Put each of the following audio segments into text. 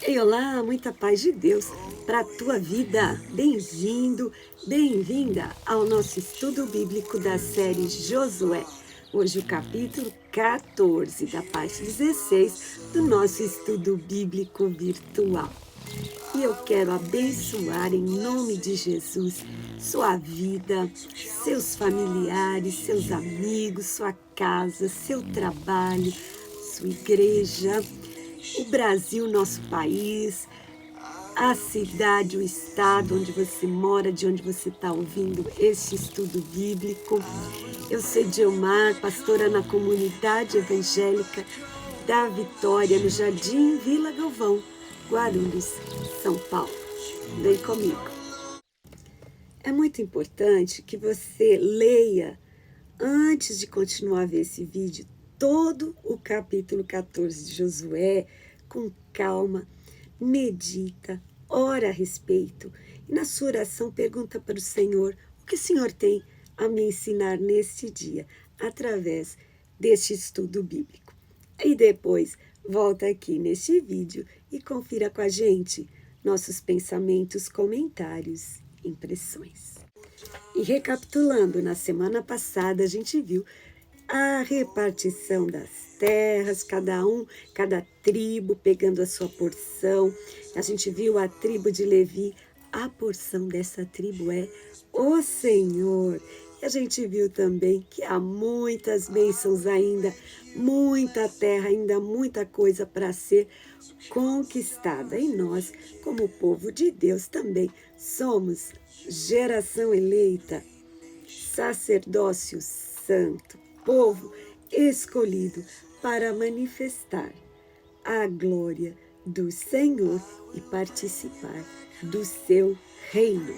Ei, olá, muita paz de Deus para a tua vida. Bem-vindo, bem-vinda ao nosso estudo bíblico da série Josué. Hoje o capítulo 14, da parte 16 do nosso estudo bíblico virtual. E eu quero abençoar em nome de Jesus sua vida, seus familiares, seus amigos, sua casa, seu trabalho, sua igreja, o Brasil, nosso país, a cidade, o estado onde você mora, de onde você está ouvindo este estudo bíblico. Eu sou Dilmar, pastora na comunidade evangélica da Vitória, no Jardim Vila Galvão, Guarulhos, São Paulo. Vem comigo. É muito importante que você leia, antes de continuar a ver esse vídeo, todo o capítulo 14 de Josué, com calma, medita, ora a respeito e na sua oração pergunta para o Senhor o que o Senhor tem a me ensinar neste dia, através deste estudo bíblico. E depois volta aqui neste vídeo e confira com a gente nossos pensamentos, comentários, impressões. E recapitulando, na semana passada a gente viu a repartição das terras, cada tribo pegando a sua porção. A gente viu a tribo de Levi, a porção dessa tribo é o Senhor. E a gente viu também que há muitas bênçãos ainda, muita terra, ainda muita coisa para ser conquistada. E nós, como povo de Deus, também somos geração eleita, sacerdócio santo, povo escolhido para manifestar a glória do Senhor e participar do seu reino.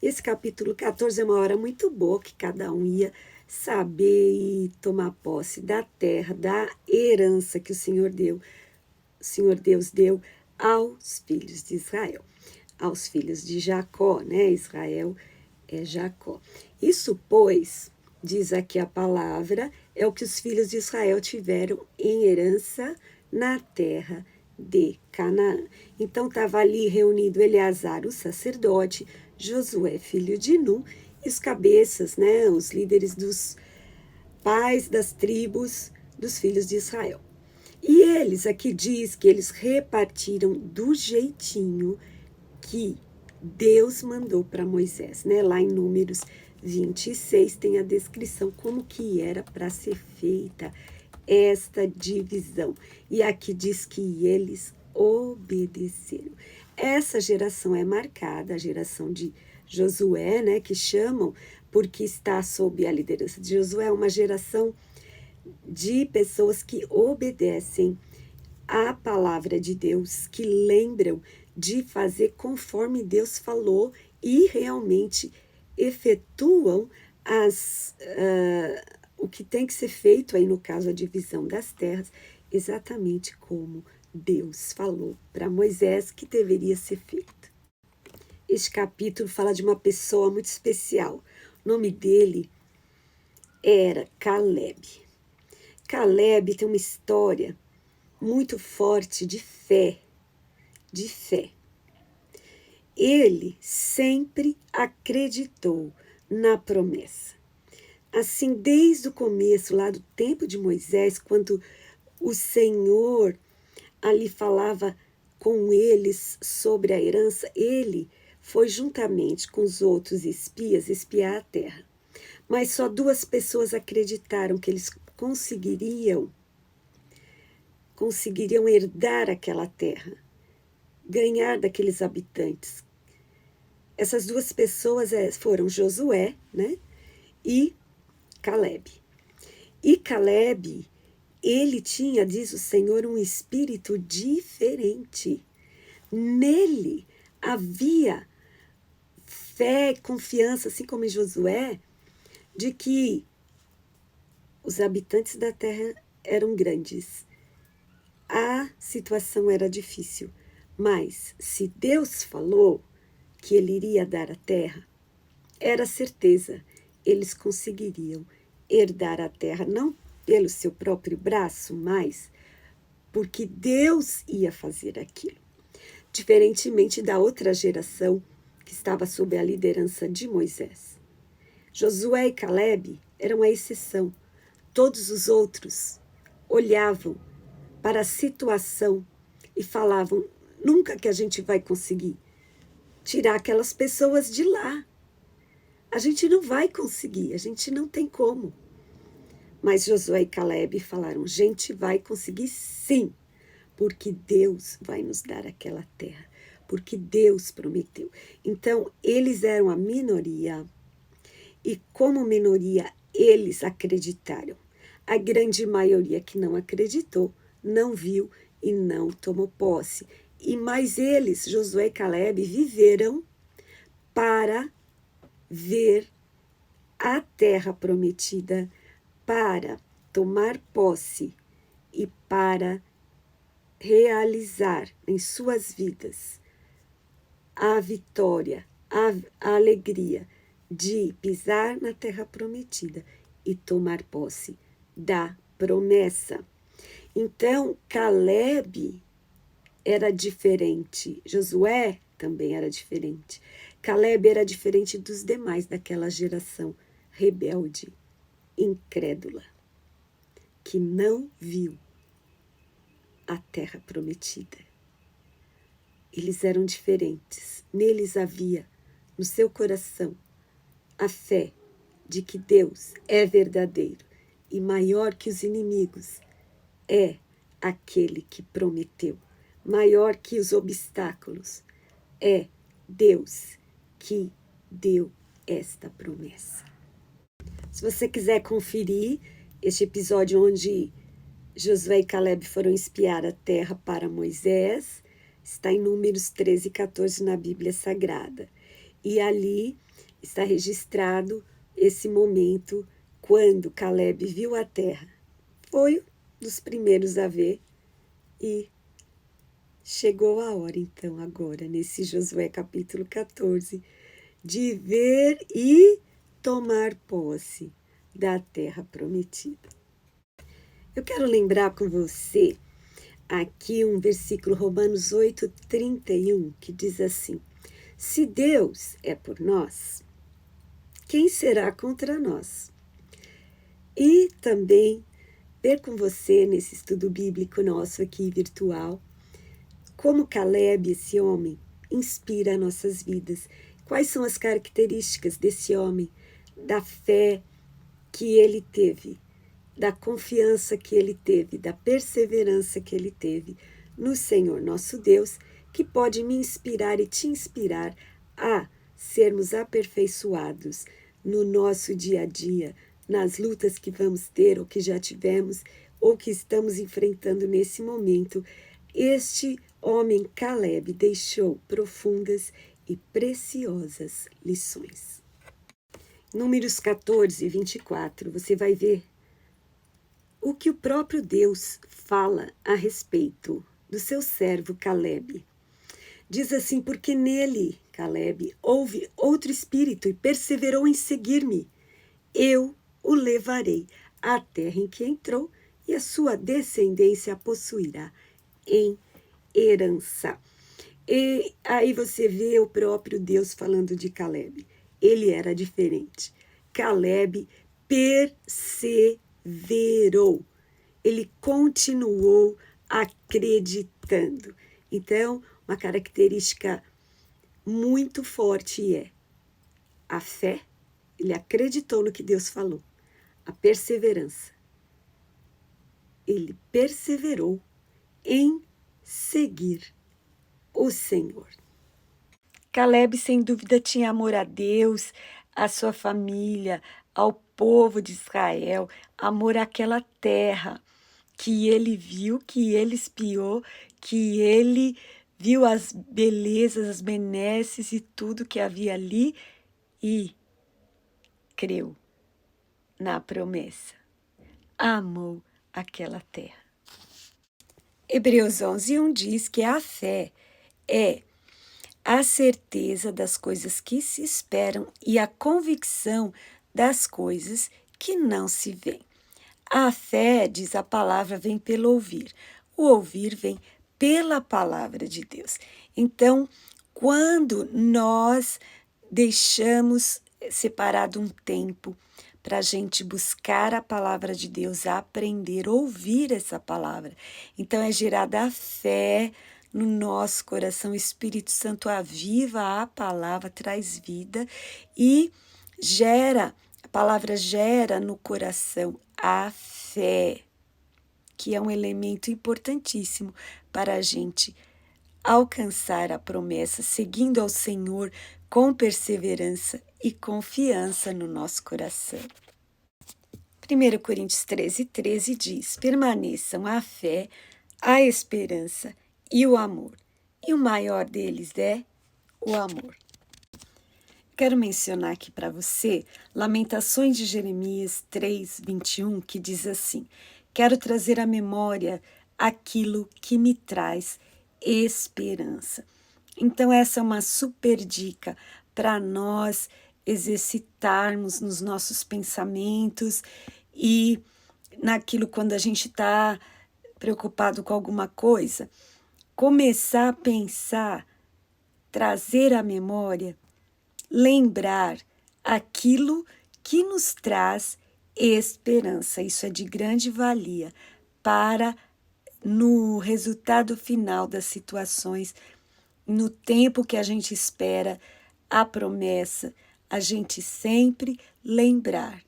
Esse capítulo 14 é uma hora muito boa, que cada um ia saber e tomar posse da terra, da herança que o Senhor Deus deu aos filhos de Israel, aos filhos de Jacó, né? Israel é Jacó. Isso, pois, diz aqui a palavra, é o que os filhos de Israel tiveram em herança na terra de Canaã. Então estava ali reunido Eleazar, o sacerdote, Josué, filho de Nun, e os cabeças, né, os líderes dos pais das tribos dos filhos de Israel. E eles, aqui diz que eles repartiram do jeitinho que Deus mandou para Moisés, né? Lá em Números 26 tem a descrição como que era para ser feita esta divisão. E aqui diz que eles obedeceram. Essa geração é marcada, a geração de Josué, né? Que chamam, porque está sob a liderança de Josué, uma geração de pessoas que obedecem a palavra de Deus, que lembram de fazer conforme Deus falou e realmente efetuam o que tem que ser feito aí, no caso, a divisão das terras, exatamente como Deus falou para Moisés que deveria ser feito. Este capítulo fala de uma pessoa muito especial. O nome dele era Caleb. Caleb tem uma história muito forte de fé, Ele sempre acreditou na promessa. Assim, desde o começo, lá do tempo de Moisés, quando o Senhor ali falava com eles sobre a herança, ele foi juntamente com os outros espias espiar a terra. Mas só 2 pessoas acreditaram que eles conseguiriam herdar aquela terra, ganhar daqueles habitantes. Essas 2 pessoas foram Josué, né, e Caleb. E Caleb, ele tinha, diz o Senhor, um espírito diferente. Nele havia fé e confiança, assim como em Josué, de que os habitantes da terra eram grandes. A situação era difícil, mas se Deus falou que ele iria dar a terra, era certeza, eles conseguiriam herdar a terra, não pelo seu próprio braço, mas porque Deus ia fazer aquilo. Diferentemente da outra geração que estava sob a liderança de Moisés. Josué e Calebe eram a exceção. Todos os outros olhavam para a situação e falavam: nunca que a gente vai conseguir tirar aquelas pessoas de lá. A gente não vai conseguir, a gente não tem como. Mas Josué e Calebe falaram: gente, vai conseguir sim, porque Deus vai nos dar aquela terra, porque Deus prometeu. Então, eles eram a minoria e, como minoria, eles acreditaram. A grande maioria que não acreditou, não viu e não tomou posse. E mais eles, Josué e Calebe, viveram para ver a terra prometida, para tomar posse e para realizar em suas vidas a vitória, a alegria de pisar na terra prometida e tomar posse da promessa. Então, Calebe era diferente, Josué também era diferente. Calebe era diferente dos demais daquela geração rebelde, incrédula, que não viu a terra prometida. Eles eram diferentes. Neles havia, no seu coração, a fé de que Deus é verdadeiro e maior que os inimigos é aquele que prometeu. Maior que os obstáculos é Deus que deu esta promessa. Se você quiser conferir este episódio onde Josué e Calebe foram espiar a terra para Moisés, está em Números 13 e 14 na Bíblia Sagrada. E ali está registrado esse momento quando Calebe viu a terra. Foi um dos primeiros a ver e chegou a hora, então, agora, nesse Josué capítulo 14, de ver e tomar posse da terra prometida. Eu quero lembrar com você aqui um versículo, Romanos 8:31, que diz assim: se Deus é por nós, quem será contra nós? E também ver com você nesse estudo bíblico nosso aqui virtual, como Calebe, esse homem, inspira nossas vidas. Quais são as características desse homem, da fé que ele teve, da confiança que ele teve, da perseverança que ele teve no Senhor nosso Deus, que pode me inspirar e te inspirar a sermos aperfeiçoados no nosso dia a dia, nas lutas que vamos ter ou que já tivemos ou que estamos enfrentando nesse momento. Este homem Calebe deixou profundas e preciosas lições. Números 14, 24, você vai ver o que o próprio Deus fala a respeito do seu servo Calebe. Diz assim: porque nele, Calebe, houve outro espírito e perseverou em seguir-me. Eu o levarei à terra em que entrou e a sua descendência a possuirá em herança. E aí você vê o próprio Deus falando de Calebe. Ele era diferente. Calebe perseverou. Ele continuou acreditando. Então, uma característica muito forte é a fé. Ele acreditou no que Deus falou. A perseverança. Ele perseverou em seguir o Senhor. Calebe, sem dúvida, tinha amor a Deus, à sua família, ao povo de Israel, amor àquela terra que ele viu, que ele espiou, que ele viu as belezas, as benesses e tudo que havia ali e creu na promessa. Amou aquela terra. Hebreus 11:1 diz que a fé é a certeza das coisas que se esperam e a convicção das coisas que não se veem. A fé, diz a palavra, vem pelo ouvir. O ouvir vem pela palavra de Deus. Então, quando nós deixamos separado um tempo para a gente buscar a palavra de Deus, aprender, ouvir essa palavra, então é gerada a fé no nosso coração, o Espírito Santo aviva a palavra, traz vida e a palavra gera no coração a fé, que é um elemento importantíssimo para a gente alcançar a promessa, seguindo ao Senhor com perseverança e confiança no nosso coração. 1 Coríntios 13:13 diz: permaneçam a fé, a esperança e o amor. E o maior deles é o amor. Quero mencionar aqui para você Lamentações de Jeremias 3:21, que diz assim: quero trazer à memória aquilo que me traz esperança. Então, essa é uma super dica para nós exercitarmos nos nossos pensamentos e naquilo quando a gente está preocupado com alguma coisa, começar a pensar, trazer à memória, lembrar aquilo que nos traz esperança. Isso é de grande valia para, no resultado final das situações, no tempo que a gente espera a promessa, a gente sempre lembrar,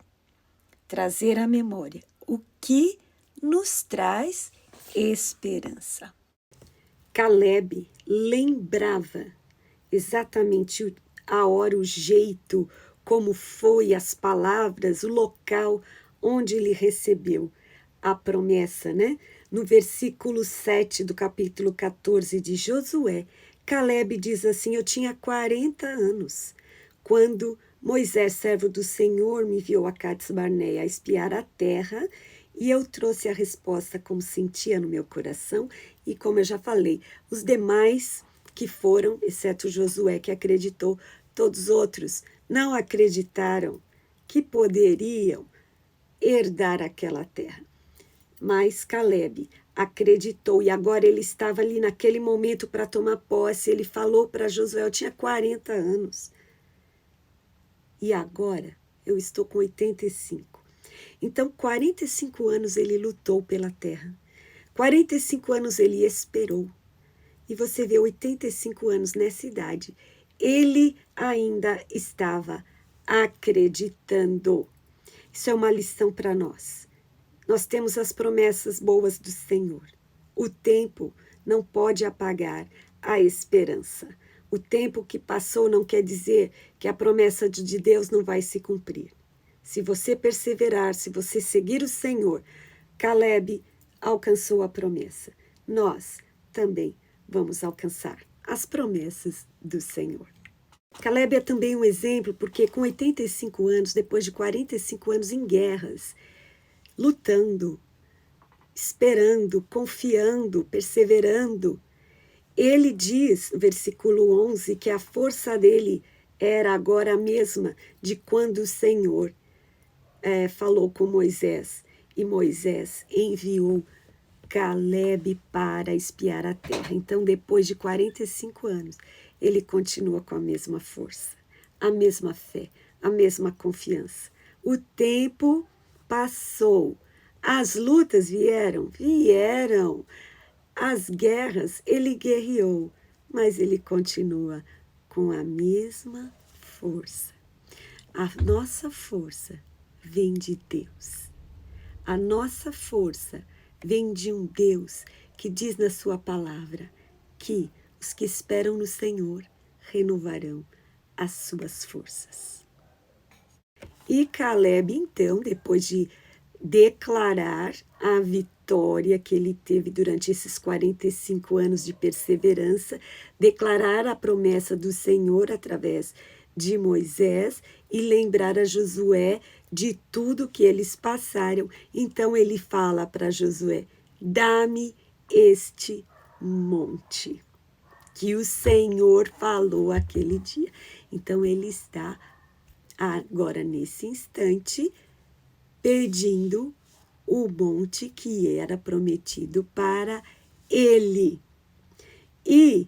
trazer à memória o que nos traz esperança. Caleb lembrava exatamente a hora, o jeito, como foi, as palavras, o local onde ele recebeu a promessa, né? No versículo 7 do capítulo 14 de Josué, Caleb diz assim: eu tinha 40 anos, quando Moisés, servo do Senhor, me enviou a Cades Barneia a espiar a terra, e eu trouxe a resposta como sentia no meu coração, e como eu já falei, os demais que foram, exceto Josué, que acreditou, todos os outros não acreditaram que poderiam herdar aquela terra. Mas Caleb acreditou, e agora ele estava ali naquele momento para tomar posse. Ele falou para Josué: eu tinha 40 anos. E agora eu estou com 85. Então, 45 anos ele lutou pela terra. 45 anos ele esperou. E você vê 85 anos nessa idade. Ele ainda estava acreditando. Isso é uma lição para nós. Nós temos as promessas boas do Senhor. O tempo não pode apagar a esperança. O tempo que passou não quer dizer que a promessa de Deus não vai se cumprir. Se você perseverar, se você seguir o Senhor, Caleb alcançou a promessa. Nós também vamos alcançar as promessas do Senhor. Caleb é também um exemplo porque com 85 anos, depois de 45 anos em guerras, lutando, esperando, confiando, perseverando, ele diz, no versículo 11, que a força dele era agora a mesma de quando o Senhor falou com Moisés. E Moisés enviou Caleb para espiar a terra. Então, depois de 45 anos, ele continua com a mesma força, a mesma fé, a mesma confiança. O tempo passou, as lutas vieram. As guerras, ele guerreou, mas ele continua com a mesma força. A nossa força vem de Deus. A nossa força vem de um Deus que diz na sua palavra que os que esperam no Senhor renovarão as suas forças. E Caleb, então, depois de declarar a vitória que ele teve durante esses 45 anos de perseverança, declarar a promessa do Senhor através de Moisés e lembrar a Josué de tudo que eles passaram. Então ele fala para Josué: dá-me este monte que o Senhor falou aquele dia. Então ele está agora nesse instante pedindo o monte que era prometido para ele. E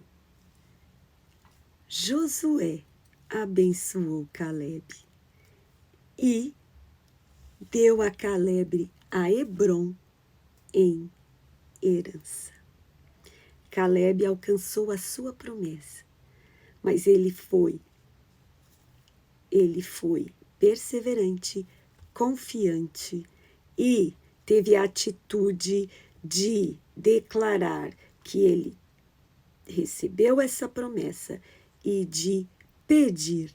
Josué abençoou Caleb e deu a Caleb a Hebrom em herança. Caleb alcançou a sua promessa, mas ele foi perseverante, confiante e teve a atitude de declarar que ele recebeu essa promessa e de pedir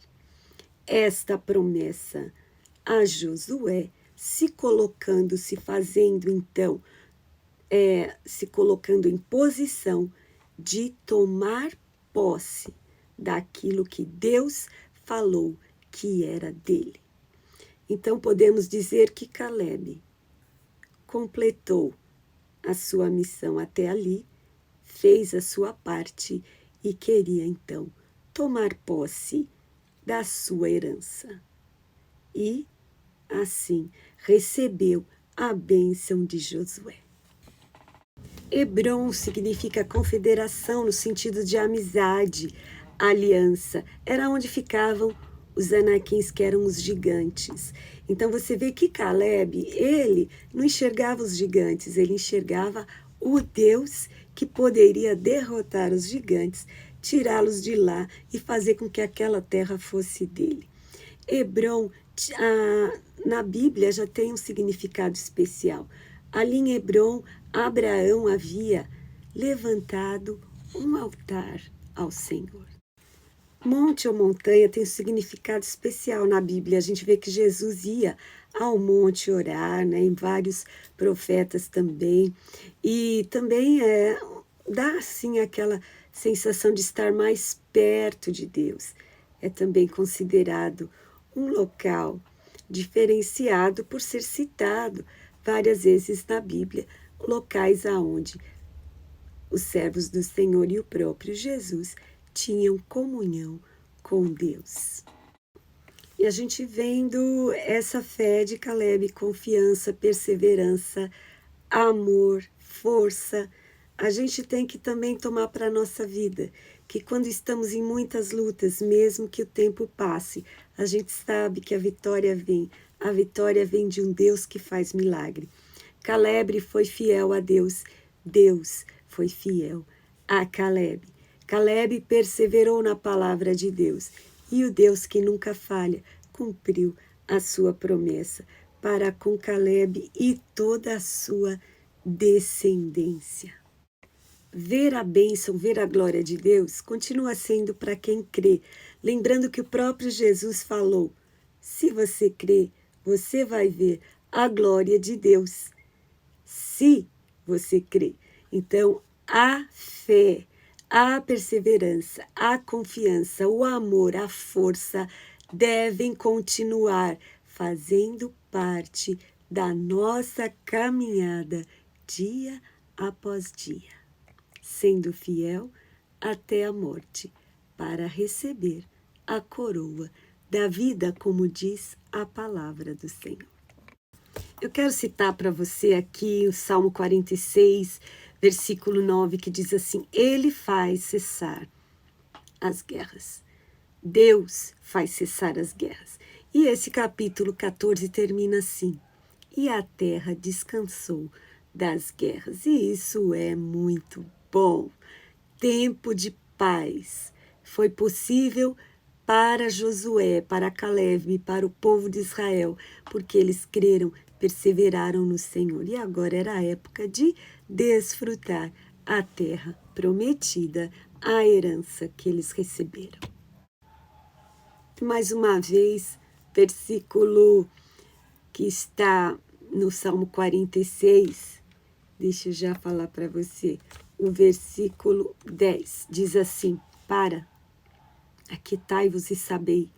esta promessa a Josué, se fazendo então, se colocando em posição de tomar posse daquilo que Deus falou que era dele. Então podemos dizer que Caleb completou a sua missão até ali, fez a sua parte e queria então tomar posse da sua herança. E assim recebeu a bênção de Josué. Hebrom significa confederação no sentido de amizade, aliança. Era onde ficavam os anaquins, que eram os gigantes. Então você vê que Caleb, ele não enxergava os gigantes, ele enxergava o Deus que poderia derrotar os gigantes, tirá-los de lá e fazer com que aquela terra fosse dele. Hebrom, na Bíblia, já tem um significado especial. Ali em Hebrom, Abraão havia levantado um altar ao Senhor. Monte ou montanha tem um significado especial na Bíblia. A gente vê que Jesus ia ao monte orar, né? Em vários profetas também. E também dá, assim, aquela sensação de estar mais perto de Deus. É também considerado um local diferenciado por ser citado várias vezes na Bíblia, locais aonde os servos do Senhor e o próprio Jesus tinham comunhão com Deus. E a gente vendo essa fé de Caleb, confiança, perseverança, amor, força, a gente tem que também tomar para a nossa vida, que quando estamos em muitas lutas, mesmo que o tempo passe, a gente sabe que a vitória vem de um Deus que faz milagre. Caleb foi fiel a Deus, Deus foi fiel a Caleb. Caleb perseverou na palavra de Deus, e o Deus que nunca falha cumpriu a sua promessa para com Caleb e toda a sua descendência. Ver a bênção, ver a glória de Deus continua sendo para quem crê. Lembrando que o próprio Jesus falou: se você crê, você vai ver a glória de Deus. Se você crê. Então, a fé, a perseverança, a confiança, o amor, a força devem continuar fazendo parte da nossa caminhada dia após dia, sendo fiel até a morte, para receber a coroa da vida, como diz a palavra do Senhor. Eu quero citar para você aqui o Salmo 46, versículo 9, que diz assim: Ele faz cessar as guerras. Deus faz cessar as guerras. E esse capítulo 14 termina assim: E a terra descansou das guerras. E isso é muito bom. Tempo de paz. Foi possível para Josué, para Caleb, para o povo de Israel, porque eles creram, perseveraram no Senhor. E agora era a época de desfrutar a terra prometida, a herança que eles receberam. Mais uma vez, versículo que está no Salmo 46, deixa eu já falar para você, o versículo 10, diz assim: aquietai-vos e sabei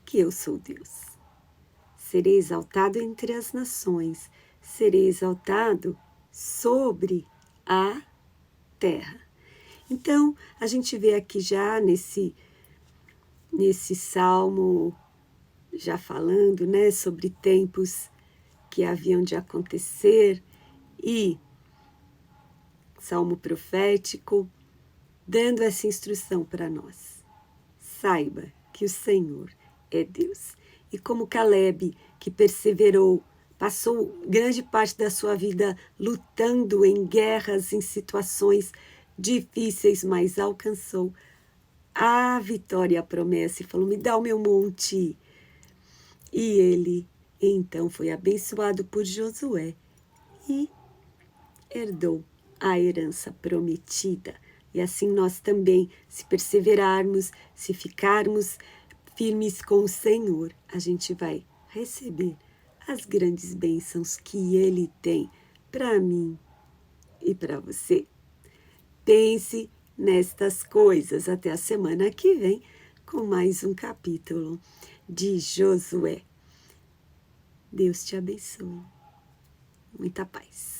que eu sou Deus. Serei exaltado entre as nações, serei exaltado sobre a terra. Então, a gente vê aqui já nesse salmo, já falando, né, sobre tempos que haviam de acontecer, e salmo profético, dando essa instrução para nós. Saiba que o Senhor é Deus. E como Caleb, que perseverou, passou grande parte da sua vida lutando em guerras, em situações difíceis, mas alcançou a vitória, a promessa, e falou: me dá o meu monte. E ele, então, foi abençoado por Josué e herdou a herança prometida. E assim nós também, se perseverarmos, se ficarmos firmes com o Senhor, a gente vai receber as grandes bênçãos que Ele tem para mim e para você. Pense nestas coisas. Até a semana que vem com mais um capítulo de Josué. Deus te abençoe. Muita paz.